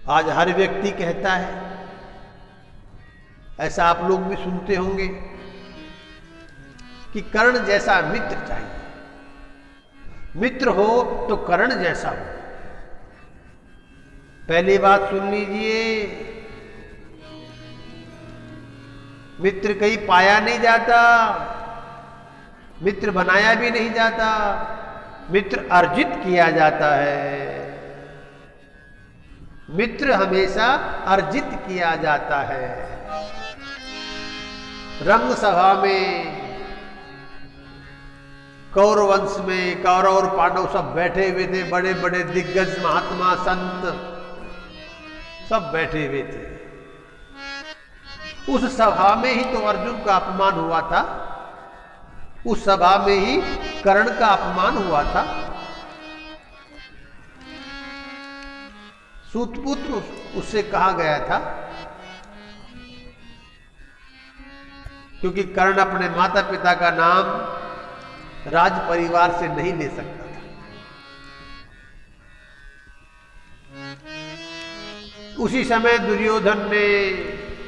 आज हर व्यक्ति कहता है, ऐसा आप लोग भी सुनते होंगे कि कर्ण जैसा मित्र चाहिए, मित्र हो तो कर्ण जैसा हो। पहली बात सुन लीजिए, मित्र कहीं पाया नहीं जाता, मित्र बनाया भी नहीं जाता, मित्र अर्जित किया जाता है। मित्र हमेशा अर्जित किया जाता है। रंग सभा में कौरव वंश में कौरव और पांडव सब बैठे हुए थे, बड़े बड़े दिग्गज महात्मा संत सब बैठे हुए थे। उस सभा में ही तो अर्जुन का अपमान हुआ था, उस सभा में ही कर्ण का अपमान हुआ था। सूतपुत्र उससे कहा गया था, क्योंकि कर्ण अपने माता पिता का नाम राज परिवार से नहीं ले सकता था। उसी समय दुर्योधन ने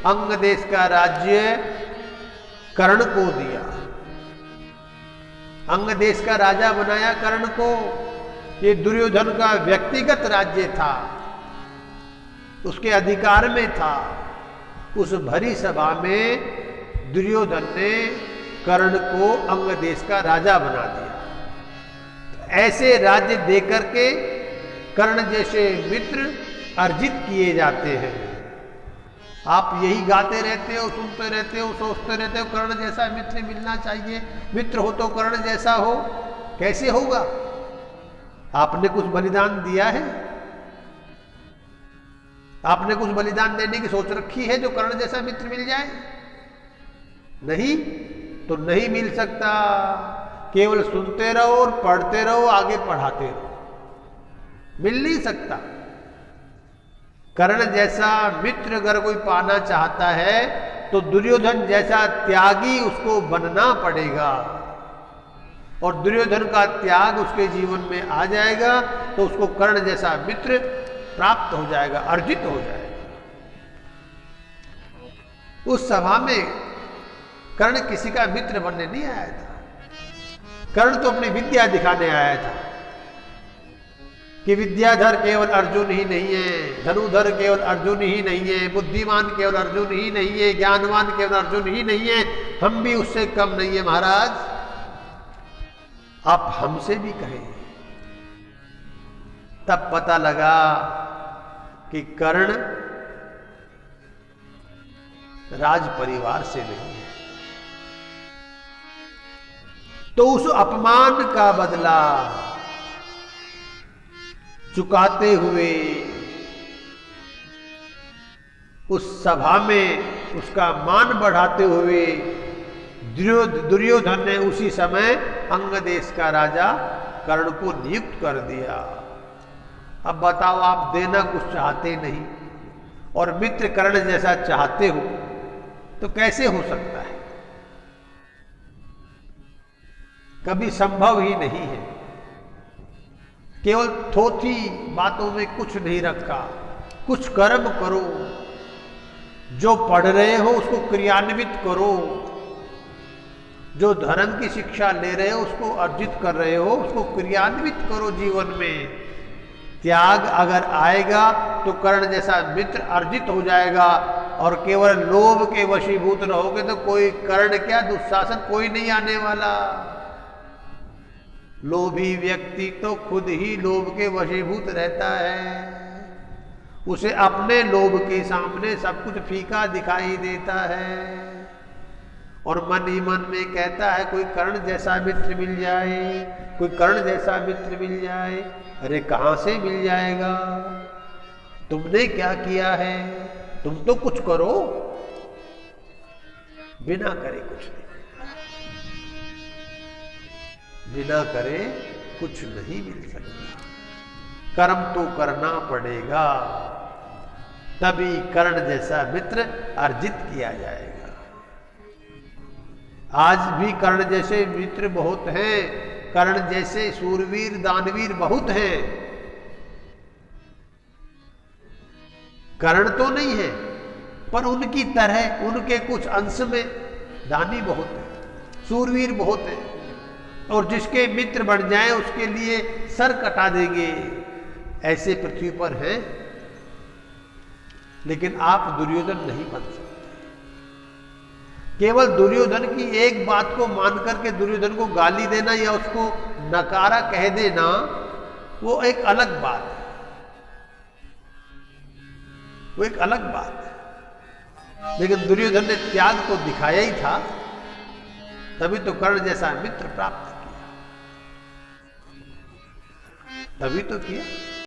अंग देश का राज्य कर्ण को दिया, अंग देश का राजा बनाया कर्ण को। ये दुर्योधन का व्यक्तिगत राज्य था, उसके अधिकार में था। उस भरी सभा में दुर्योधन ने कर्ण को अंग देश का राजा बना दिया। ऐसे राज्य देकर के कर्ण जैसे मित्र अर्जित किए जाते हैं। आप यही गाते रहते हो, सुनते रहते हो, सोचते रहते हो कर्ण जैसा मित्र मिलना चाहिए, मित्र हो तो कर्ण जैसा हो। कैसे होगा? आपने कुछ बलिदान दिया है? आपने कुछ बलिदान देने की सोच रखी है जो कर्ण जैसा मित्र मिल जाए? नहीं, तो नहीं मिल सकता। केवल सुनते रहो और पढ़ते रहो, आगे पढ़ाते रहो, मिल नहीं सकता। कर्ण जैसा मित्र अगर कोई पाना चाहता है तो दुर्योधन जैसा त्यागी उसको बनना पड़ेगा, और दुर्योधन का त्याग उसके जीवन में आ जाएगा तो उसको कर्ण जैसा मित्र प्राप्त हो जाएगा, अर्जित हो जाएगा। उस सभा में कर्ण किसी का मित्र बनने नहीं आया था। कर्ण तो अपनी विद्या दिखाने आया था कि विद्याधर केवल अर्जुन ही नहीं है, धनुधर केवल अर्जुन ही नहीं है, बुद्धिमान केवल अर्जुन ही नहीं है, ज्ञानवान केवल अर्जुन ही नहीं है, हम भी उससे कम नहीं है महाराज, आप हमसे भी कहें। तब पता लगा कि कर्ण राज परिवार से नहीं है। तो उस अपमान का बदला चुकाते हुए उस सभा में उसका मान बढ़ाते हुए दुर्योधन ने उसी समय अंग देश का राजा कर्ण को नियुक्त कर दिया। अब बताओ, आप देना कुछ चाहते नहीं और मित्र कर्ण जैसा चाहते हो तो कैसे हो सकता है? कभी संभव ही नहीं है। केवल थोथी बातों में कुछ नहीं रखा, कुछ कर्म करो, जो पढ़ रहे हो उसको क्रियान्वित करो, जो धर्म की शिक्षा ले रहे हो उसको अर्जित कर रहे हो उसको क्रियान्वित करो जीवन में। त्याग अगर आएगा तो कर्ण जैसा मित्र अर्जित हो जाएगा, और केवल लोभ के वशीभूत रहोगे तो कोई कर्ण क्या, दुशासन कोई नहीं आने वाला। लोभी व्यक्ति तो खुद ही लोभ के वशीभूत रहता है, उसे अपने लोभ के सामने सब कुछ फीका दिखाई देता है, और मन ही मन में कहता है कोई कर्ण जैसा मित्र मिल जाए, कोई कर्ण जैसा मित्र मिल जाए। अरे कहां से मिल जाएगा? तुमने क्या किया है? तुम तो कुछ करो। बिना करे कुछ नहीं, बिना करे कुछ नहीं मिल सकता। कर्म तो करना पड़ेगा, तभी कर्ण जैसा मित्र अर्जित किया जाएगा। आज भी कर्ण जैसे मित्र बहुत हैं, कर्ण जैसे सूरवीर दानवीर बहुत हैं, कर्ण तो नहीं है, पर उनकी तरह उनके कुछ अंश में दानी बहुत है, सूरवीर बहुत है, और जिसके मित्र बन जाए उसके लिए सर कटा देंगे, ऐसे पृथ्वी पर हैं। लेकिन आप दुर्योधन नहीं बन सकते। केवल दुर्योधन की एक बात को मान करके दुर्योधन को गाली देना या उसको नकारा कह देना, वो एक अलग बात है, वो एक अलग बात है। लेकिन दुर्योधन ने त्याग तो दिखाया ही था, तभी तो कर्ण जैसा मित्र प्राप्त किया, तभी तो किया।